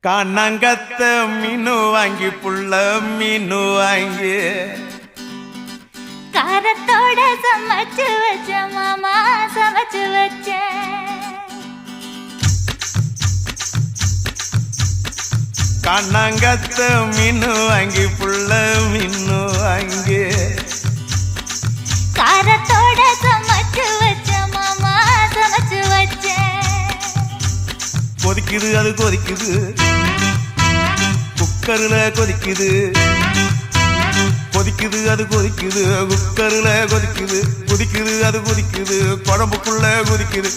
காணாங்கத்த மீனு வாங்கி புள்ள மீனு வாங்கி காரத்தோட சமைச்சு வச்ச மாமா சமைச்சு வச்ச காணாங்கத்த மீனு வாங்கி புள்ள மீனு வாங்கி காரத்தோட சமைச்சு வச்ச மாமா சமைச்சு வச்ச கொதிக்குது அது கொதிக்குது குக்கர்ல கொதிக்குது கொதிக்குது அது கொதிக்குது குக்கர்ல கொதிக்குது கொதிக்குது அது கொதிக்குது குழம்புக்குள்ள கொதிக்குது